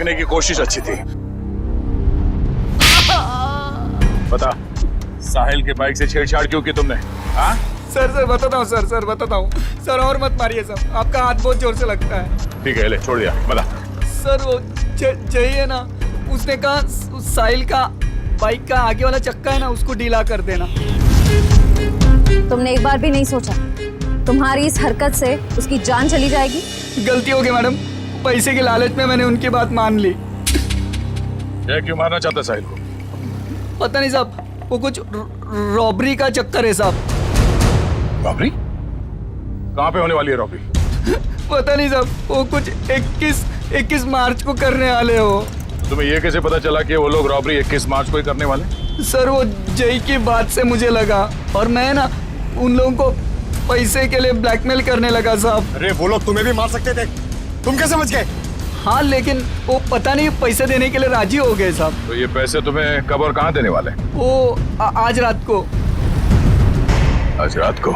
भागने की कोशिश अच्छी थी। बता, साहिल के बाइक से छेड़छाड़ क्यों की तुमने? हाँ? सर बताता हूँ सर बताता हूँ सर। और मत मारिए सर, आपका हाथ बहुत जोर से लगता है। ठीक है, ले छोड़ दिया। बता सर वो चाहिए ना, उसने कहा उस साहिल का बाइक का आगे वाला चक्का है ना, उसको ढीला कर देना। तुमने एक बार भी नहीं सोचा तुम्हारी इस हरकत से उसकी जान चली जाएगी? गलती हो गई मैडम, पैसे के लालच में मैंने उनकी बात मान ली। ये क्यों मारना चाहता साहिल को? पता नहीं साहब, वो कुछ रॉबरी का चक्कर है साहब। रॉबरी? कहाँ पे होने वाली है रॉबरी? पता नहीं साहब, वो कुछ 21 मार्च को करने वाले हो। तुम्हें ये कैसे पता चला कि वो लोग रॉबरी 21 मार्च को ही करने वाले? सर वो जय की बात से मुझे लगा, और मैं ना उन लोगों को पैसे के लिए ब्लैकमेल करने लगा साहब। अरे वो लोग तुम्हें भी मार सकते थे, तुम कैसे बच गए? हाँ लेकिन वो पता नहीं पैसे देने के लिए राजी हो गए साहब। तो ये पैसे तुम्हें कब और कहाँ देने वाले? वो आज रात को। आज रात को?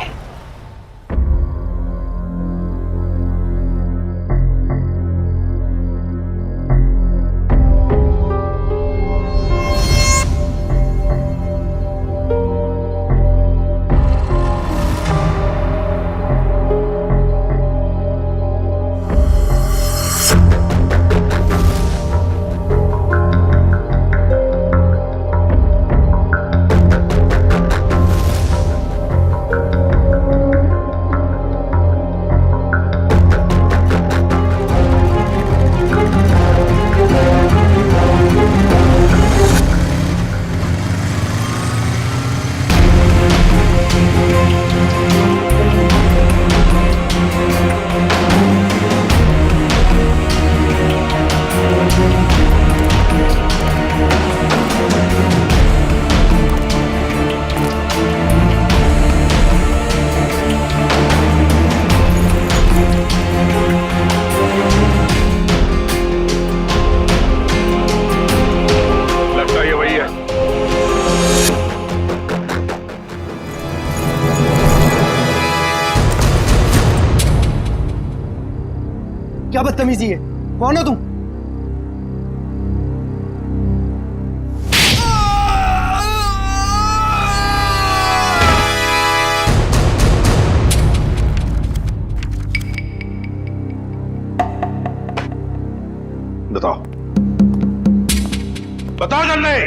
क्या बदतमीजी है? कौन हो तुम? बताओ, बताओ जल्दी।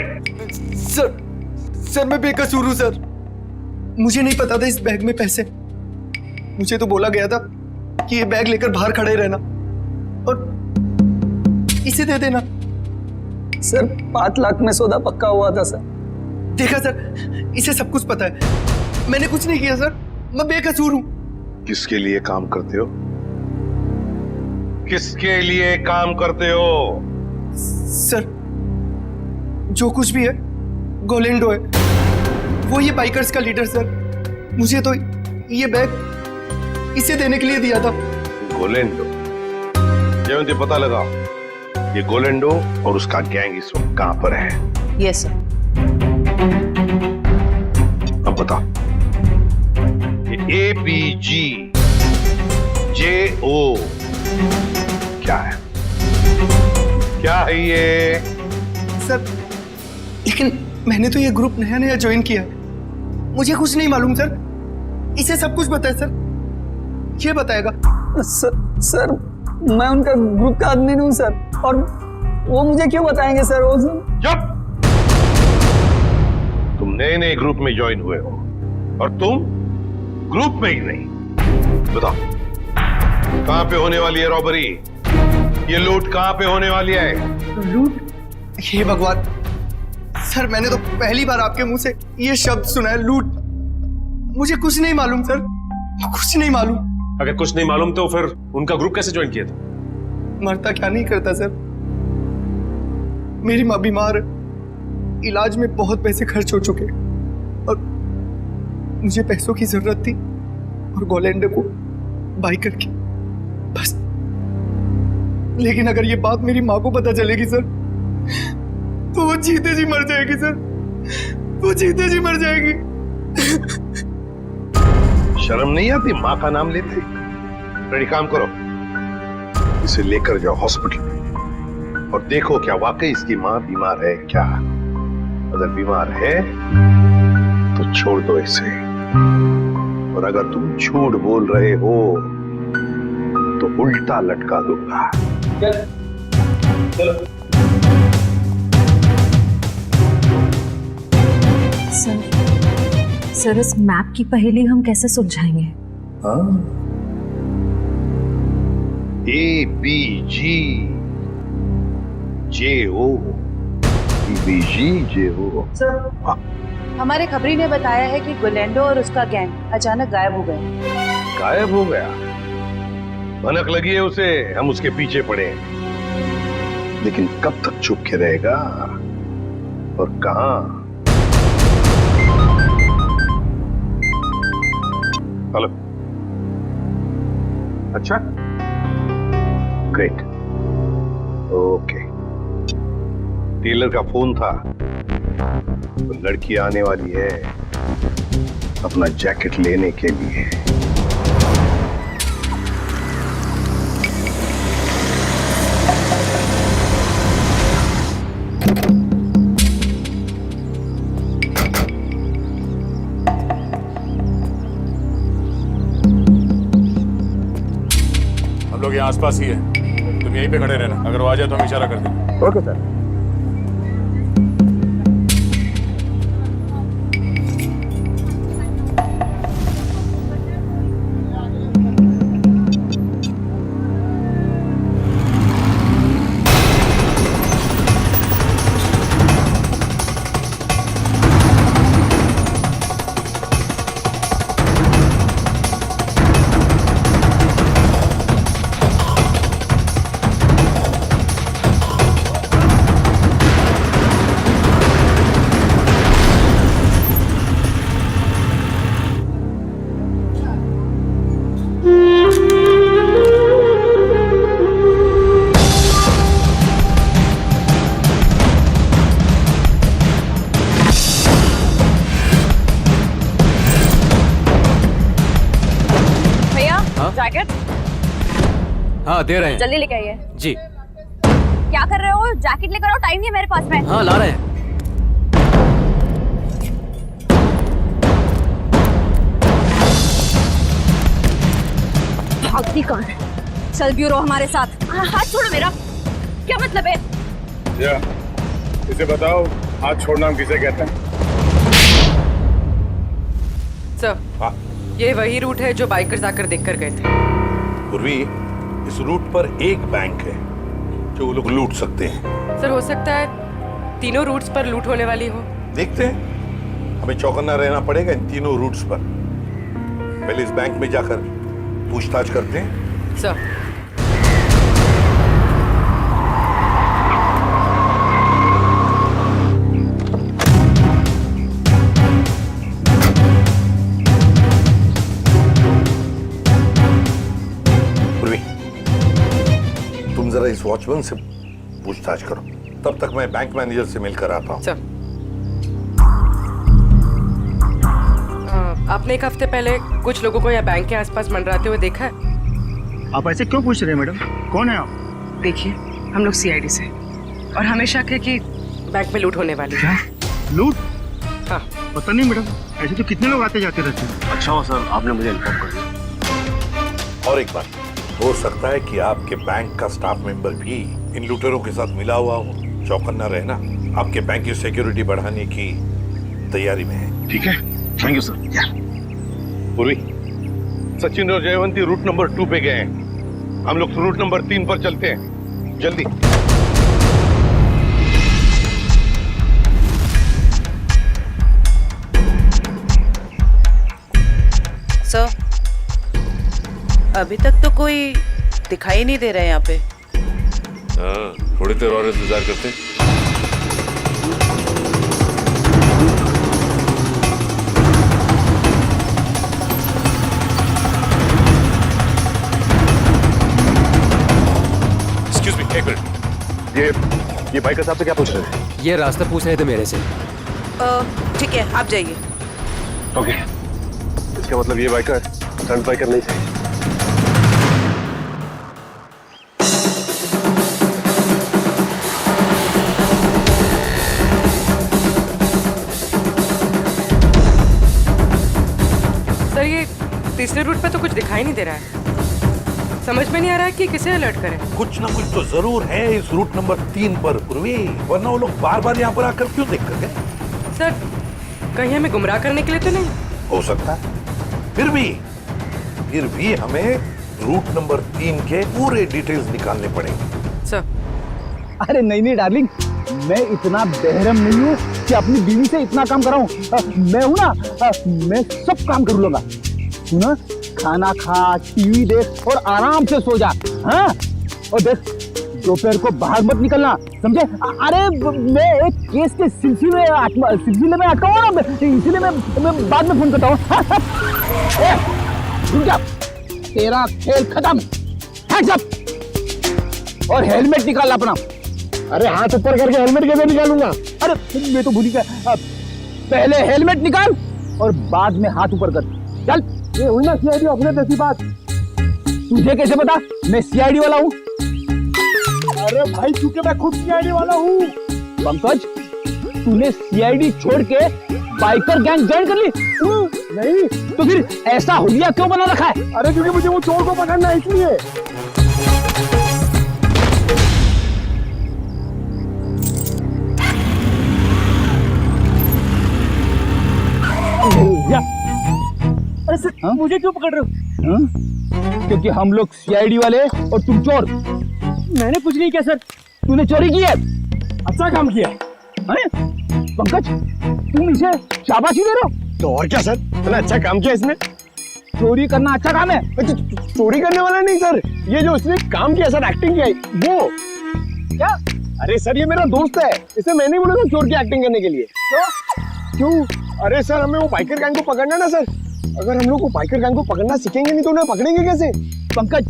सर मैं बेकसूर हूं सर। मुझे नहीं पता था इस बैग में पैसे। मुझे तो बोला गया था कि ये बैग लेकर बाहर खड़े रहना और इसे दे देना। सर 5 लाख में सौदा पक्का हुआ था सर। देखा सर, इसे सब कुछ पता है। मैंने कुछ नहीं किया सर, मैं बेकसूर हूं। किसके लिए काम करते हो? किसके लिए काम करते हो? सर जो कुछ भी है गोलेंडो है, वो ये बाइकर्स का लीडर सर। मुझे तो ये बैग इसे देने के लिए दिया था। गोलेंडो? ये मुझे पता लगा, ये गोलेंडो और उसका गैंग इस वक्त कहां पर है? Yes sir. अब बता, ये APG JO क्या है? क्या है ये? सर लेकिन मैंने तो ये ग्रुप नया नया ज्वाइन किया है, मुझे कुछ नहीं मालूम सर। इसे सब कुछ पता है सर, ये बताएगा। सर मैं उनका ग्रुप का आदमी नहीं हूँ सर, और वो मुझे क्यों बताएंगे सर? वो चुप! तुम नए नए ग्रुप में ज्वाइन हुए हो और तुम ग्रुप में ही नहीं। बताओ, कहां पे होने वाली है रॉबरी? ये लूट कहां पे होने वाली है? लूट? हे भगवान सर, मैंने तो पहली बार आपके मुंह से ये शब्द सुना है, लूट। मुझे कुछ नहीं मालूम सर, कुछ नहीं मालूम। अगर कुछ नहीं मालूम तो फिर उनका ग्रुप कैसे ज्वाइन किया था? मरता क्या नहीं करता सर। मेरी माँ बीमार है, इलाज में बहुत पैसे खर्च हो चुके और मुझे पैसों की जरूरत थी और गोलेंडो को बाई करके बस। लेकिन अगर ये बात मेरी माँ को पता चलेगी सर, तो वो जीते जी मर जाएगी सर, वो जीते जी मर जाएगी। शर्म नहीं आती माँ का नाम लेते? रेडी, काम करो, इसे लेकर जाओ हॉस्पिटल में और देखो क्या वाकई इसकी माँ बीमार है क्या। अगर बीमार है तो छोड़ दो इसे, और अगर तुम झूठ बोल रहे हो तो उल्टा लटका दूंगा। सर इस मैप की पहेली हम कैसे सुलझाएंगे? ABGJO। हमारे खबरी ने बताया है कि गोलेंडो और उसका गैंग अचानक गायब हो गए। गायब हो गया? भनक लगी है उसे, हम उसके पीछे पड़े हैं। लेकिन कब तक चुप के रहेगा और कहां? हेलो, अच्छा, ग्रेट, ओके। टेलर का फोन था, तो लड़की आने वाली है अपना जैकेट लेने के लिए। हम लोग यहाँ आसपास ही है, तुम यहीं पे खड़े रहना, अगर वो आ जाए तो हम इशारा कर देंगे। Okay sir. जैकेट? हाँ दे रहे हैं। जल्दी लेके आइए। जी। क्या कर रहे हो? जैकेट लेकर आओ, टाइम नहीं है मेरे पास में। हाँ ला रहे हैं। भागती कौन है? चल ब्यूरो हमारे साथ। हाथ छोड़ो मेरा, क्या मतलब है? या, इसे बताओ हाथ छोड़ना हम किसे कहते हैं? सर, ये वही रूट है जो बाइकर्स आकर देखकर गए थे। पूर्वी, इस रूट पर एक बैंक है जो वो लोग लूट सकते हैं। सर हो सकता है तीनों रूट्स पर लूट होने वाली हो। देखते हैं, हमें चौकन्ना रहना पड़ेगा इन तीनों रूट्स पर। पहले इस बैंक में जाकर पूछताछ करते हैं। सर जरा इस वॉचमैन से पूछताछ करो, तब तक मैं बैंक मैनेजर से मिलकर आता हूँ। सर, आपने एक हफ्ते पहले कुछ लोगों को यहाँ बैंक के आसपास मंडराते हुए देखा है? आप ऐसे क्यों पूछ रहे हैं मैडम? कौन है आप? देखिए, हम लोग सीआईडी से, और हमें शक है कि बैंक में लूट होने वाली है। लूट? हाँ। पता नहीं मैडम, ऐसे तो कितने लोग आते जाते रहते हैं। अच्छा हुआ सर आपने मुझे इन्फॉर्म कर दिया। और एक बात, हो सकता है कि आपके बैंक का स्टाफ मेंबर भी इन लूटेरों के साथ मिला हुआ हो। चौकन्ना रहना, आपके बैंक की सिक्योरिटी बढ़ाने की तैयारी में है। ठीक है, थैंक यू सर। पूर्वी, सचिन और जयवंती रूट नंबर 2 पे गए हैं, हम लोग रूट नंबर 3 पर चलते हैं, जल्दी। सर, अभी तक तो कोई दिखाई नहीं दे रहा है यहाँ पे। हाँ, थोड़ी देर और इंतजार करते हैं। Excuse me, एक मिनट। ये बाइकर साहब से क्या पूछ रहे हैं? ये रास्ता पूछ रहे थे मेरे से। ठीक है, आप जाइए। ओके, इसका मतलब ये बाइकर स्टंट बाइकर नहीं थे। तीसरे रूट पे तो कुछ दिखाई नहीं दे रहा है। समझ में नहीं आ रहा है कि किसे अलर्ट करें। कुछ ना कुछ तो जरूर है इस रूट नंबर 3 पर पूर्वी, वरना वो लोग बार बार यहाँ पर आकर क्यों देख कर गए? सर कहीं हमें गुमराह करने के लिए तो नहीं? हो सकता है। फिर भी हमें रूट नंबर 3 के पूरे डिटेल्स निकालने पड़ेंगे। सर अरे नहीं डार्लिंग, मैं इतना बेहरम नहीं हूँ कि अपनी बीवी से इतना काम कराऊं। मैं हूं ना, मैं सब काम कर लूंगा। तू ना खाना खा, टीवी देख और आराम से सो जा। हाँ, और देख दोपहर को बाहर मत निकलना, समझे? अरे मैं एक केस के सिलसिले में अटका हुआ ना, इसलिए मैं बाद में फोन करता हूँ। रुक जा, तेरा खेल खत्म। हैंड्स अप और हेलमेट निकाल अपना। अरे हाथ ऊपर करके हेलमेट कैसे निकालूंगा? अरे मैं तो भूल गया, पहले हेलमेट निकाल और बाद में हाथ ऊपर कर। चल, ये हुई ना सीआईडी ऑफिसर जैसी बात। तुझे कैसे पता मैं सीआईडी वाला हूँ? अरे भाई क्योंकि मैं खुद सीआईडी वाला हूँ। पंकज, तूने सीआईडी छोड़ के बाइकर गैंग ज्वाइन कर ली? नहीं तो फिर ऐसा हुलिया क्यों बना रखा है? अरे क्योंकि मुझे वो चोर को पकड़ना है इसलिए। अरे सर, मुझे क्यों पकड़ रहे हो? क्योंकि हम लोग सीआईडी वाले और तुम चोर। मैंने कुछ नहीं किया सर। तूने चोरी की है। अच्छा काम किया है पंकज, तुम इसे शाबाशी दे रहे हो? तो और क्या सर, मैंने अच्छा काम किया इसमें। चोरी करना अच्छा काम है? चोरी करने वाला नहीं सर, ये जो उसने काम किया सर, एक्टिंग किया वो। क्या? अरे सर ये मेरा दोस्त है, इसे मैंने बोला था चोर की एक्टिंग करने के लिए। क्यों? अरे सर हमें वो बाइकर गैंग को पकड़ना ना सर। अगर हम लोग वो बाइकर गैंग को पकड़ना सीखेंगे नहीं तो उन्हें पकड़ेंगे कैसे? पंकज,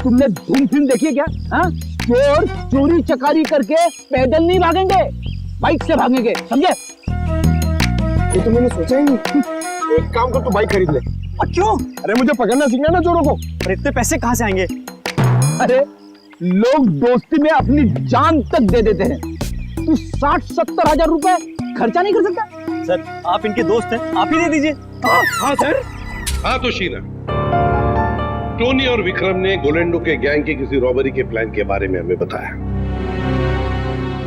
तुमने धूम फिल्म देखी है क्या? हाँ, चोर चोरी चकारी करके पैदल नहीं भागेंगे, बाइक से भागेंगे, समझे? ये तो मैंने सोचा ही नहीं। एक काम कर, तू बाइक खरीद ले। क्यों? अरे मुझे पकड़ना सीखना ना चोरों को। अरे इतने पैसे कहाँ से आएंगे? अरे लोग दोस्ती में अपनी जान तक दे देते हैं। तू 60-70 हजार रुपए खर्चा नहीं कर सकता? सर आप इनके दोस्त हैं, आप ही दे दीजिए। हाँ सर। हाँ तो शीला, टोनी और विक्रम ने गोलेंडो के गैंग के किसी रॉबरी के प्लान के बारे में हमें बताया।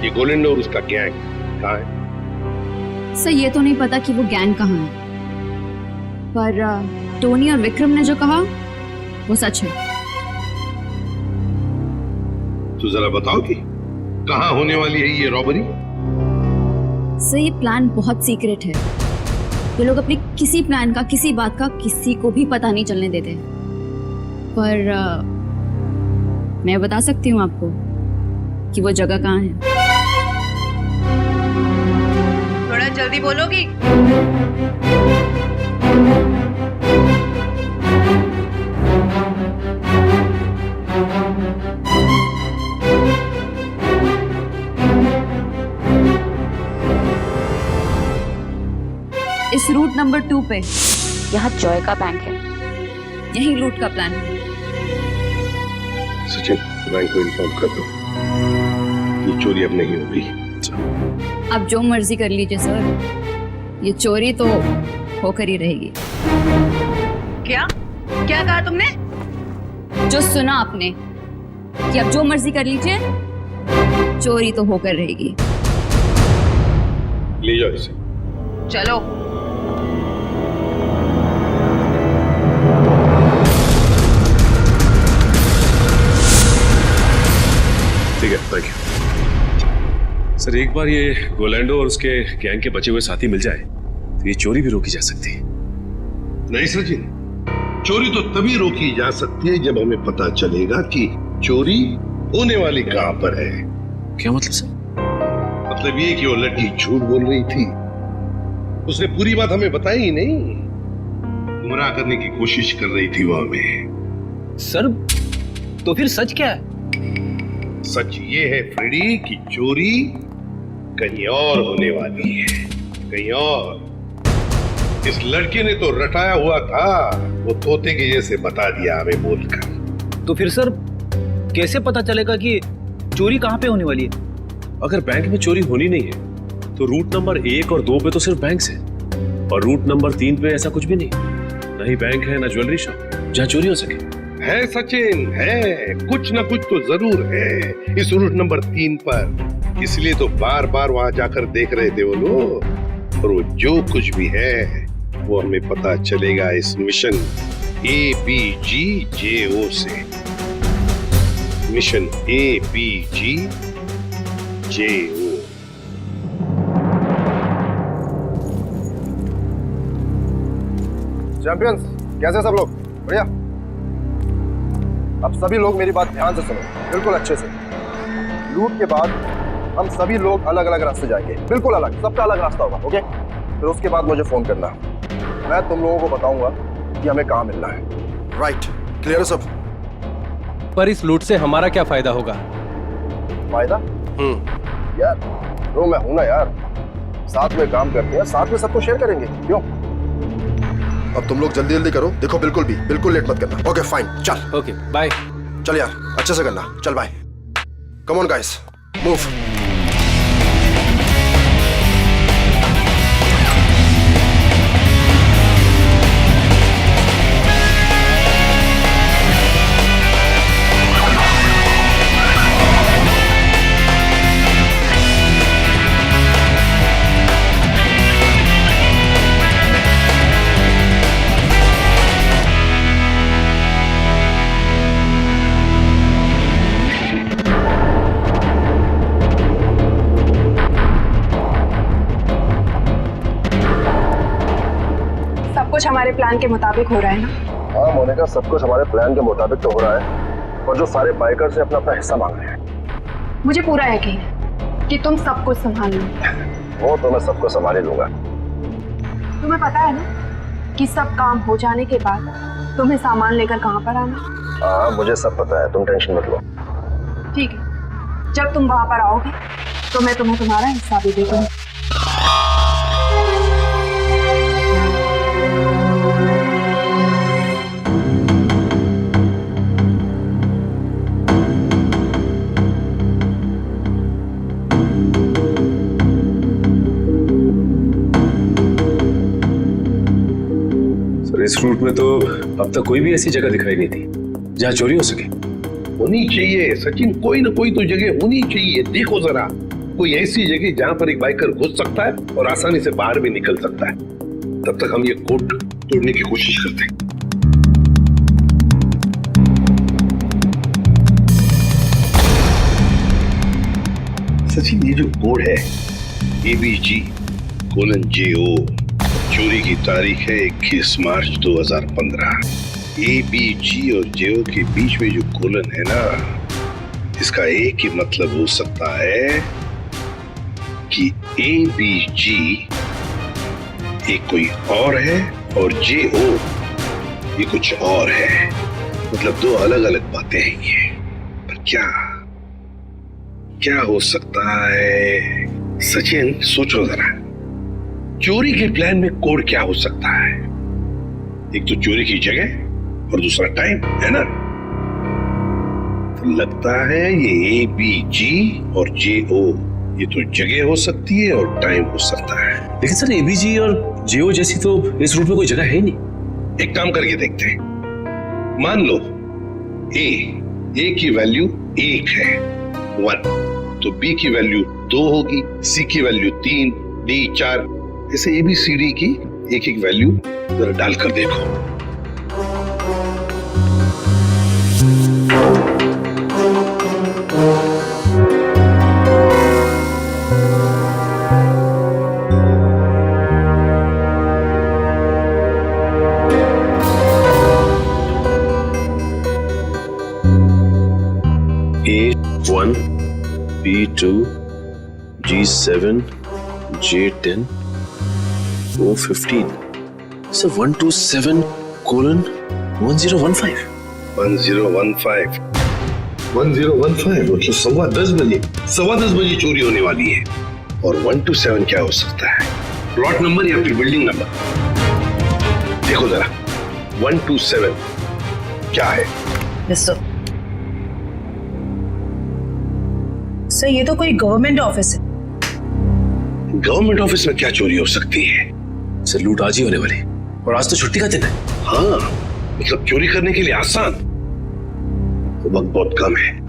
ये गोलेंडो और उसका गैंग कहाँ है? सर ये तो नहीं पता कि वो गैंग कहाँ है, पर टोनी और विक्रम ने जो कहा वो सच है। तो जरा बताओ कि कहाँ होने वाली है ये रॉबरी? सर ये प्लान बहुत सीक्रेट है। ये लोग अपने किसी प्लान का, किसी बात का किसी को भी पता नहीं चलने देते। पर मैं बता सकती हूँ आपको कि वो जगह कहाँ है। थोड़ा जल्दी बोलोगी? इस रूट नंबर 2 पे यहाँ जॉय का बैंक है। यही लूट का प्लान है। सचिन, बैंक को इन्फॉर्म कर दो, ये चोरी अब नहीं होगी। आप जो मर्जी कर लीजिए सर, ये चोरी तो होकर ही रहेगी। क्या क्या कहा तुमने? जो सुना आपने कि आप जो मर्जी कर लीजिए, चोरी तो होकर रहेगी। ले जाओ इसे। चलो। ठीक है, थैंक यू सर। एक बार ये गोलैंडो और उसके गैंग के बचे हुए साथी मिल जाए तो ये चोरी भी रोकी जा सकती है। नहीं सचिन, चोरी तो तभी रोकी जा सकती है जब हमें पता चलेगा कि चोरी होने वाली कहां पर है। क्या मतलब सर? मतलब ये कि वो लड़की झूठ बोल रही थी, उसने पूरी बात हमें बताई ही नहीं, गुमराह करने की कोशिश कर रही थी वो हमें। सर तो फिर सच क्या है? सच ये है फ्रेडी कि चोरी कहीं और होने वाली है, कहीं और। इस लड़के ने तो रटाया हुआ था, वो तोते के जैसे बता दिया हमें बोलकर। तो फिर सर कैसे पता चलेगा कि चोरी कहाँ पे होने वाली है? अगर बैंक में चोरी होनी नहीं है तो रूट नंबर 1 और 2 पे तो सिर्फ बैंक है, और रूट नंबर 3 पे ऐसा कुछ भी नहीं। ना ही बैंक है ना ज्वेलरी शॉप जहाँ चोरी हो सके। है सचिन, है कुछ ना कुछ तो जरूर है इस रूट नंबर 3 पर, इसलिए तो बार बार वहां जाकर देख रहे थे वो लोग। और वो जो कुछ भी है वो हमें पता चलेगा इस मिशन ABGJO से। Mission ABGJO। चैंपियंस, कैसे सब लोग? बढ़िया। अब सभी लोग मेरी बात ध्यान से सुनो, बिल्कुल अच्छे से। लूट के बाद हम सभी लोग अलग अलग रास्ते जाएंगे, बिल्कुल अलग, सबका अलग रास्ता होगा, ओके? फिर उसके बाद मुझे फोन करना, मैं तुम लोगों को बताऊंगा कि हमें कहाँ मिलना है। राइट, क्लियर है सब? पर इस लूट से हमारा क्या फायदा होगा? फायदा? यार तो मैं हूं ना यार, साथ में काम करते हैं, साथ में सबको शेयर करेंगे, क्यों? अब तुम लोग जल्दी जल्दी करो, देखो बिल्कुल लेट मत करना। ओके फाइन, चल। Okay bye. चल यार, अच्छे से करना, चल bye. Come on guys, move. कुछ हमारे प्लान के मुताबिक हो रहा है ना? हाँ मोनिका, सब कुछ हमारे प्लान के मुताबिक तो हो रहा है, और जो सारे बाइकर से अपना अपना हिस्सा मांग रहे हैं। मुझे पूरा यकीन है कि तुम सब कुछ संभाल लोगे। वो तो मैं सबको संभाल लूंगा। तुम्हें पता है ना कि सब काम हो जाने के बाद तुम्हें सामान लेकर कहाँ पर आना? हाँ मुझे सब पता है, तुम टेंशन मत लो। ठीक है, जब तुम वहाँ पर आओगे तो मैं तुम्हें तुम्हारा हिस्सा भी दे दूंगी। इस रूट में तो अब तक कोई भी ऐसी जगह दिखाई नहीं थी जहाँ चोरी हो सके। होनी चाहिए सचिन, कोई ना कोई तो जगह होनी चाहिए। देखो जरा, कोई ऐसी जगह जहाँ पर एक बाइकर घुस सकता है और आसानी से बाहर भी निकल सकता है। तब तक हम ये कोड तोड़ने की कोशिश करते हैं। सचिन, ये जो कोड है ABG:JO, चोरी की तारीख है 21 मार्च 2015। ABG और JO के बीच में जो कोलन है ना, इसका एक ही मतलब हो सकता है कि ABG एक कोई और है और JO ये कुछ और है। मतलब दो अलग अलग बातें हैं ये। पर क्या हो सकता है? सचिन सोचो जरा, चोरी के प्लान में कोड क्या हो सकता है? एक तो चोरी की जगह और दूसरा टाइम, है ना? तो लगता है ये ABG और JO ये तो जगह हो सकती है और टाइम हो सकता है। लेकिन सर ABG और JO जैसी तो इस रूट में कोई जगह है ही नहीं। एक काम करके देखते हैं। मान लो A की वैल्यू 1 है, 1, तो B की वैल्यू 2 होगी, C की वैल्यू 3, D 4, ऐसे ABCD की एक एक वैल्यू जरा डालकर देखो। A1, B2, G7, J10, O15. So 127:1015. 1015 मतलब 10:15 बजे, 10:15 बजे चोरी होने वाली है। और 127 क्या हो सकता है? प्लॉट नंबर या फिर बिल्डिंग नंबर? देखो जरा, 127 क्या है? सर ये तो कोई गवर्नमेंट ऑफिस है। गवर्नमेंट ऑफिस में क्या चोरी हो सकती है? सर लूट आज ही होने वाली, और आज तो छुट्टी का दिन है। हाँ, मतलब चोरी करने के लिए आसान, वक्त बहुत कम है।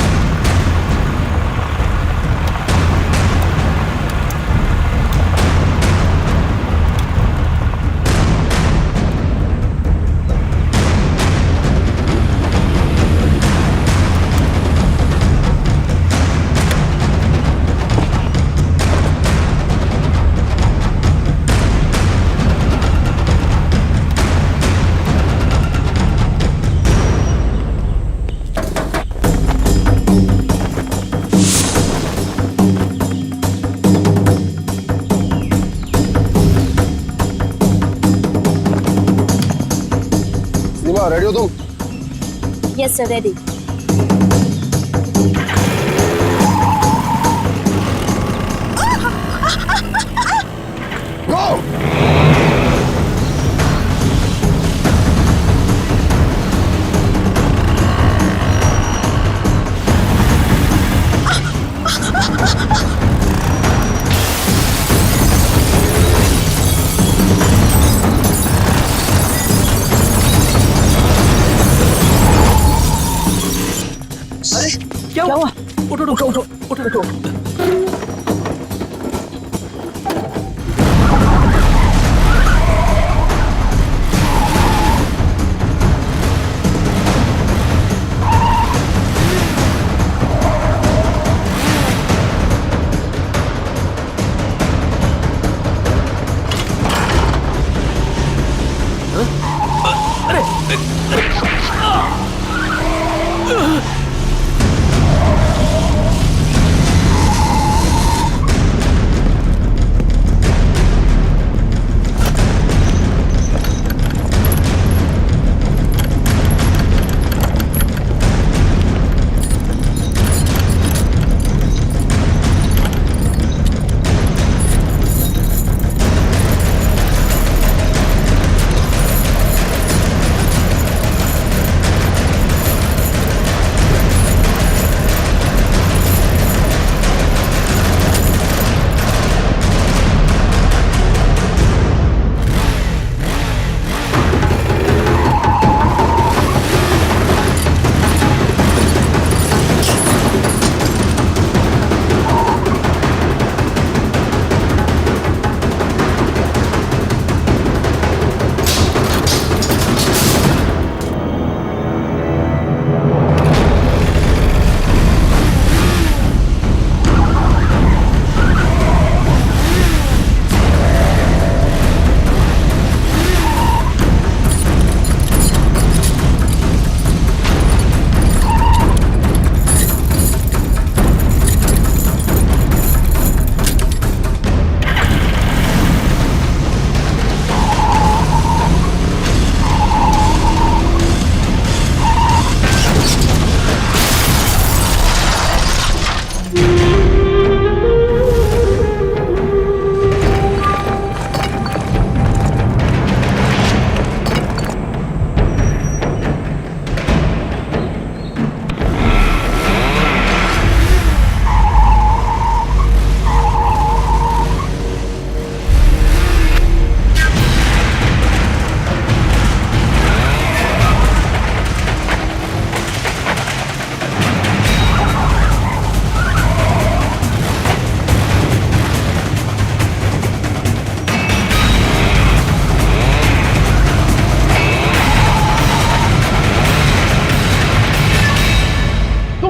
रेडी हो तुम? Yes sir, ready. गो! क्या हुआ? उठो उठो उठो उठो उठो।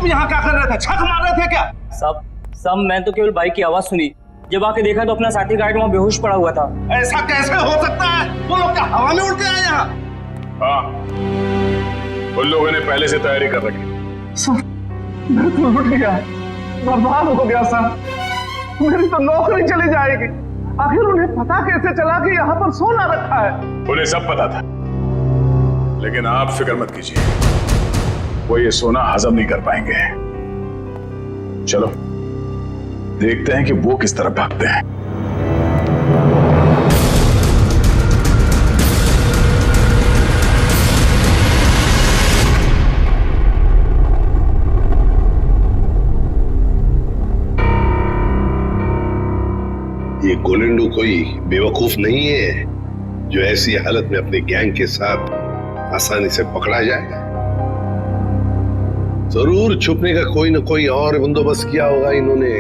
यहाँ क्या कर रहे थे? छक मार रहे थे क्या? सब मैं तो केवल बाइक की आवाज सुनी, जब आके देखा तो अपना साथी गार्ड वहाँ बेहोश पड़ा हुआ था। ऐसा कैसे हो सकता है? वो लोग क्या हवा में उड़ के आए यहाँ? हाँ, उन लोगों ने पहले से तैयारी कर रखी। सर, मैं तो उठ गया, बर्बाद हो गया सर। मेरी तो नौकरी चली जाएगी। आखिर उन्हें पता कैसे चला कि यहाँ पर सोना रखा है? उन्हें सब पता था, लेकिन आप फिक्र मत कीजिए, वो ये सोना हजम नहीं कर पाएंगे। चलो देखते हैं कि वो किस तरफ भागते हैं। ये गोलेंडो कोई बेवकूफ नहीं है जो ऐसी हालत में अपने गैंग के साथ आसानी से पकड़ा जाए। जरूर छुपने का कोई ना कोई और बंदोबस्त किया होगा इन्होंने।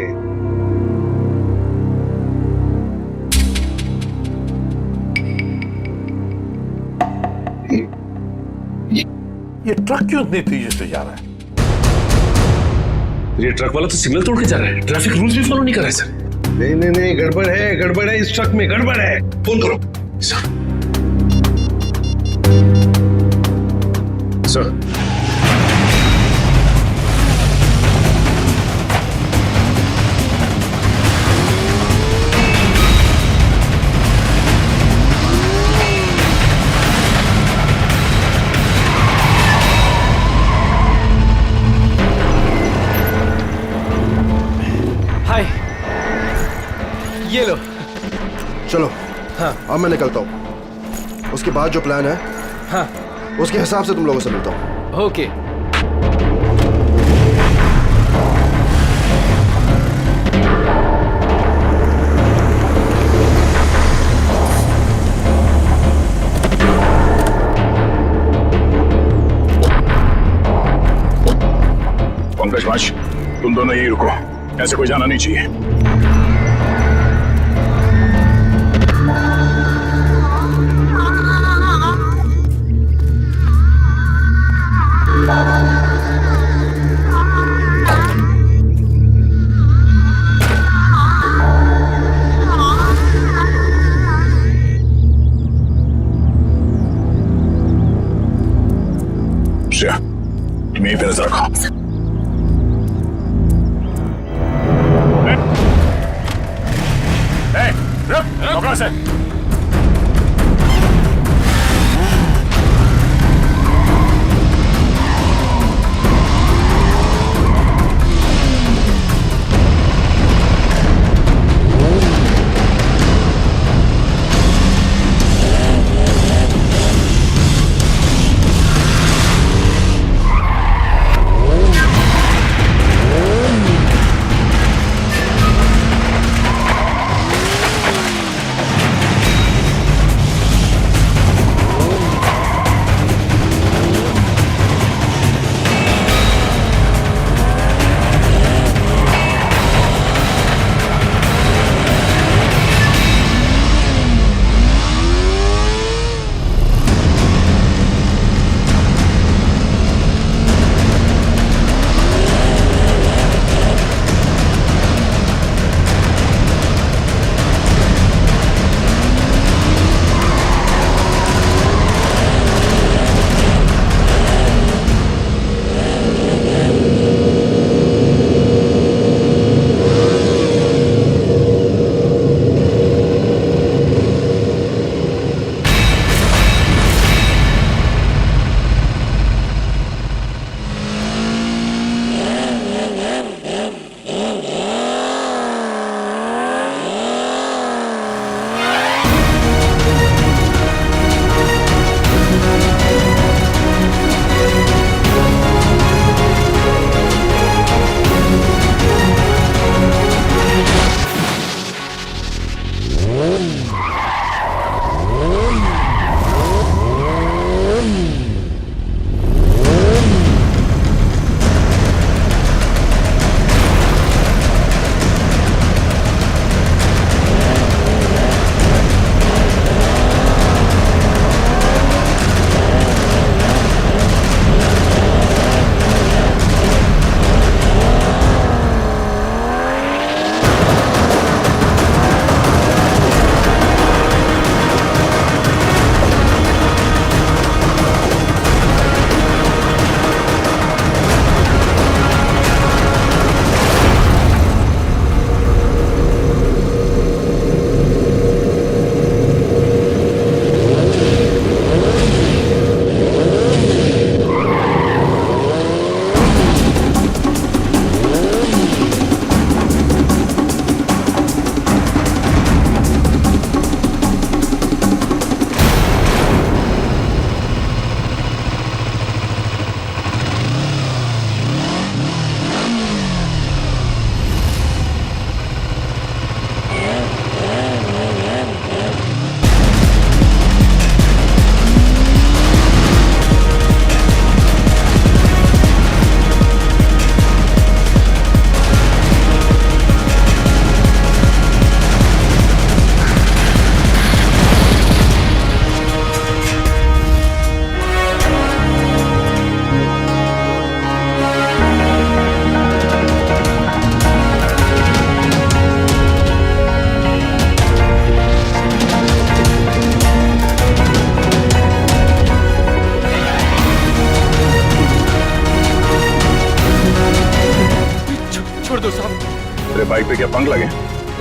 ये ट्रक क्यों इतनी तेजी से जा रहा है? ये ट्रक वाला तो सिग्नल तोड़ के जा रहा है, ट्रैफिक रूल्स भी फॉलो नहीं कर रहा है सर। नहीं, गड़बड़ है, इस ट्रक में गड़बड़ है। फोन करो सर। सर हाय, ये लो। चलो हाँ अब मैं निकलता हूँ। उसके बाद जो प्लान है हाँ उसके हिसाब से तुम लोगों से मिलता हूँ। ओके। पंकज माच, तुम दोनों यही रुको, ऐसे कोई जाना नहीं चाहिए। श्रेया, तुम यहीं पे नजर रखो। पकड़ो से। छोड़ दो साहब, तेरे बाइक पे क्या पंख लगे?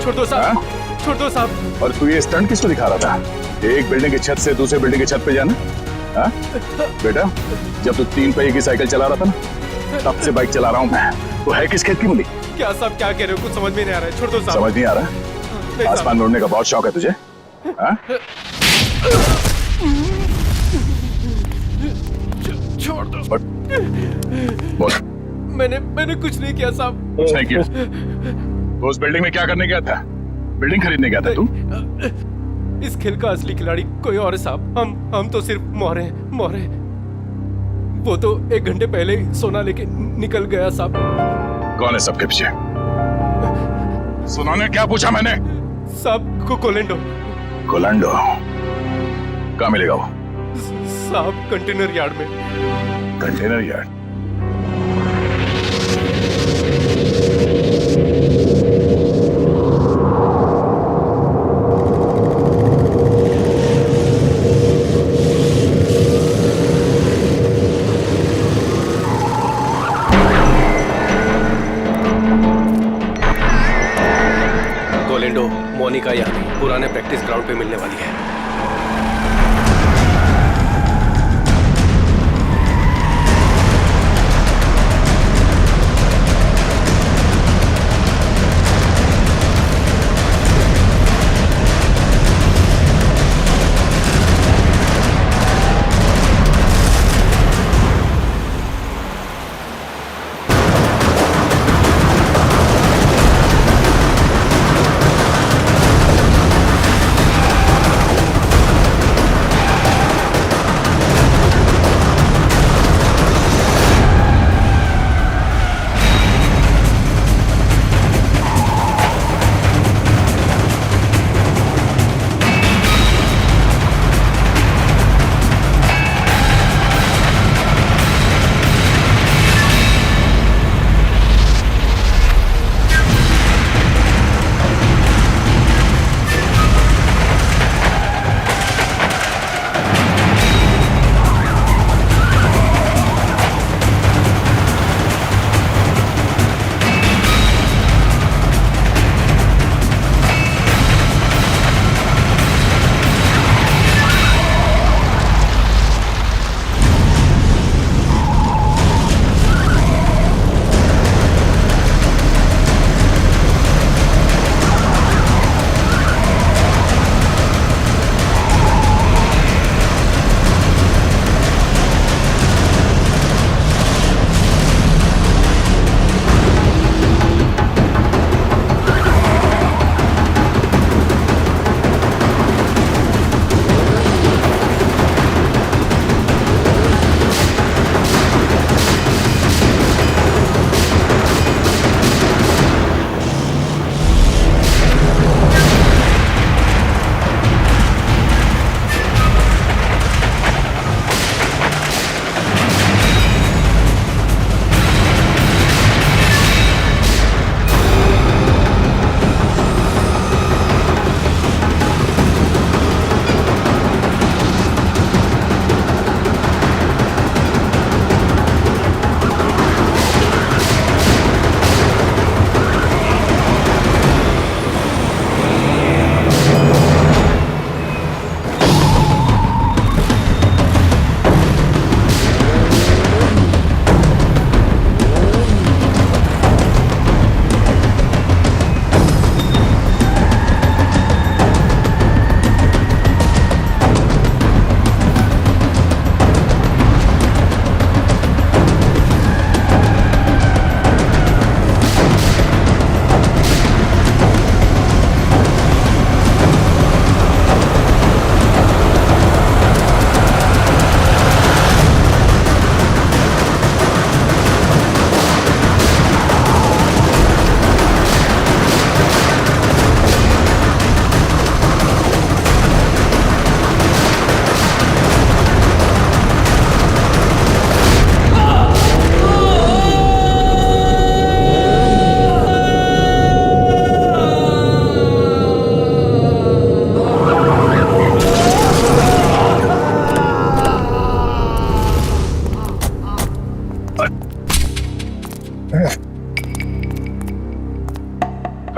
छोड़ दो साहब, छोड़ दो साहब। और तू ये स्टंट किसको दिखा रहा था? एक बिल्डिंग की छत से दूसरे बिल्डिंग की छत पे जाना? हाँ? बेटा, जब तू 3 पहिए की साइकिल चला रहा था ना, तब से बाइक चला रहा हूँ मैं। तो है किस खेत की मूली? क्या साहब क्या कह रहे हो, कुछ समझ में नहीं आ रहा है, छोड़ दो साहब। समझ नहीं आ रहा? आसमान में उड़ने का बहुत शौक है तुझे? हाँ? छोड़ दो। बोल। मैंने कुछ नहीं किया साहब। कुछ नहीं किया? तो उस बिल्डिंग में क्या करने गया था? बिल्डिंग खरीदने गया था तू? इस खेल का असली खिलाड़ी कोई और है साहब। हम तो सिर्फ मोहरे हैं, मोहरे। वो तो 1 घंटे पहले ही सोना लेके निकल गया साहब। कौन है सबके पीछे? सुना ने क्या पूछा मैंने? साहब को कोलेंडो। कोलेंडो? कहाँ मिलेगा वो? साहब कंटेनर यार्ड में। Container yard? कोलेंडो मोनिका यानी पुराने प्रैक्टिस ग्राउंड पे मिलने वाली है।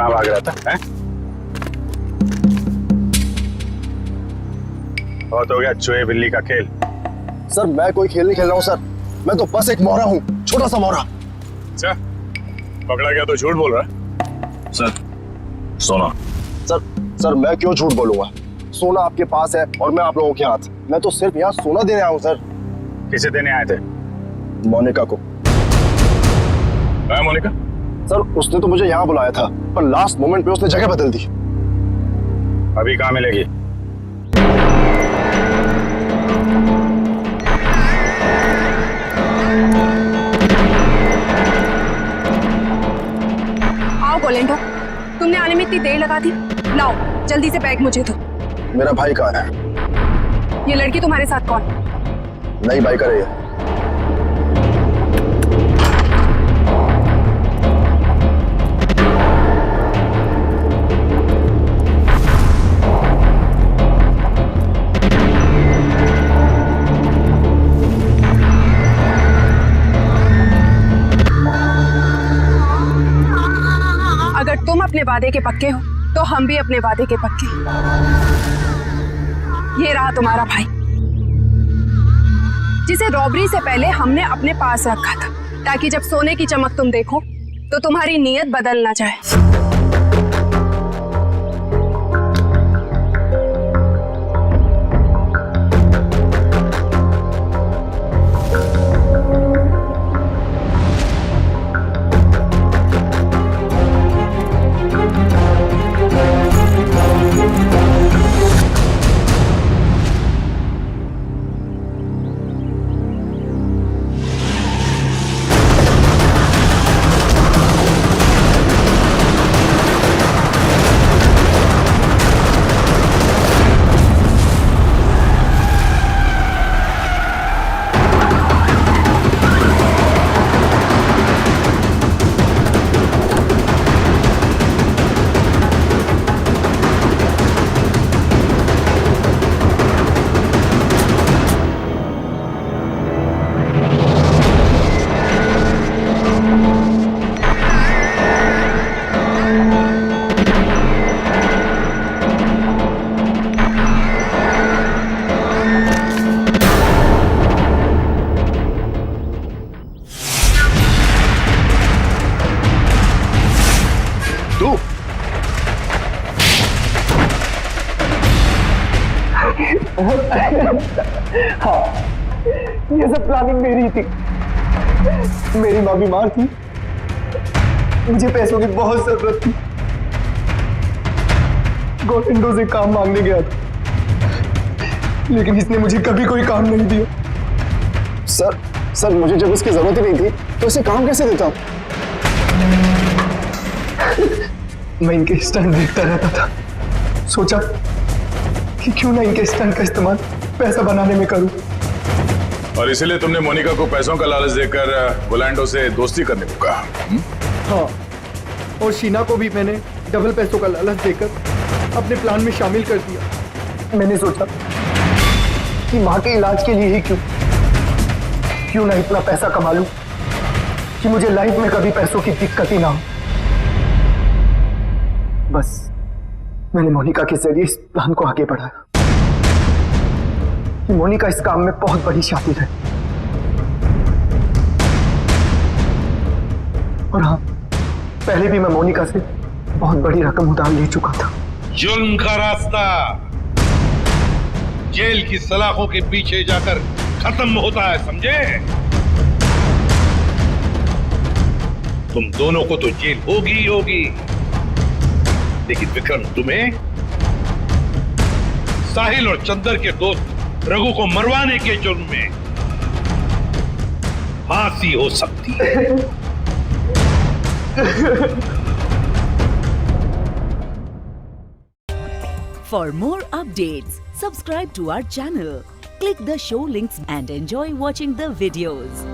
कहाँ भाग रहा था, हैं? बहुत हो गया चूहे बिल्ली का खेल। सर मैं कोई खेल नहीं खेल रहा हूँ सर, मैं तो बस एक मोहरा हूँ, छोटा सा मोहरा। अच्छा, पकड़ा गया तो झूठ बोल रहा है। सर सोना। सर मैं क्यों झूठ बोलूंगा, सोना आपके पास है और मैं आप लोगों के हाथ। मैं तो सिर्फ यहाँ सोना देने आया हूँ सर। किसे देने आए थे? मोनिका को। मोनिका? सर उसने तो मुझे यहाँ बुलाया था, पर लास्ट मोमेंट पे उसने जगह बदल दी। अभी कहाँ मिलेगी? आओ गोलेंडो, तुमने आने में इतनी देर लगा दी। लाओ जल्दी से बैग मुझे दो। मेरा भाई कहाँ है? ये लड़की तुम्हारे साथ कौन? नई बाइक कर रही है। अगर तुम अपने वादे के पक्के हो तो हम भी अपने वादे के पक्के। ये रहा तुम्हारा भाई, जिसे रॉबरी से पहले हमने अपने पास रखा था, ताकि जब सोने की चमक तुम देखो तो तुम्हारी नीयत बदल ना जाए। हाँ, ये सब प्लानिंग मेरी थी। मेरी माँ बीमार थी, मुझे पैसों की बहुत जरूरत थी। गोविंदो से काम मांगने गया था, लेकिन इसने मुझे कभी कोई काम नहीं दिया। सर मुझे जब इसकी जरूरत ही नहीं थी तो इसे काम कैसे देता? मैं इनके स्टंट देखता रहता था, सोचा कि क्यों ना इनके स्टंट का इस्तेमाल पैसा बनाने में करूं। और इसीलिए तुमने मोनिका को पैसों का लालच देकर गोलैंडो से दोस्ती करने को कहा? हाँ, और शीना को भी मैंने डबल पैसों का लालच देकर अपने प्लान में शामिल कर दिया। मैंने सोचा कि माँ के इलाज के लिए ही क्यों ना इतना पैसा कमा लूं कि मुझे लाइफ में कभी पैसों की दिक्कत ही ना हो। बस मैंने मोनिका के जरिए इस प्लान को आगे बढ़ाया कि मोनिका इस काम में बहुत बड़ी शातिर है। और हाँ, पहले भी मैं मोनिका से बहुत बड़ी रकम उधार ले चुका था। जुल्म का रास्ता जेल की सलाखों के पीछे जाकर खत्म होता है, समझे? तुम दोनों को तो जेल होगी ही होगी, लेकिन विक्रम तुम्हें साहिल और चंदर के दोस्त रघु को मरवाने के जुर्म में फांसी हो सकती है। For more updates, subscribe to our channel, click the show links and enjoy watching the videos.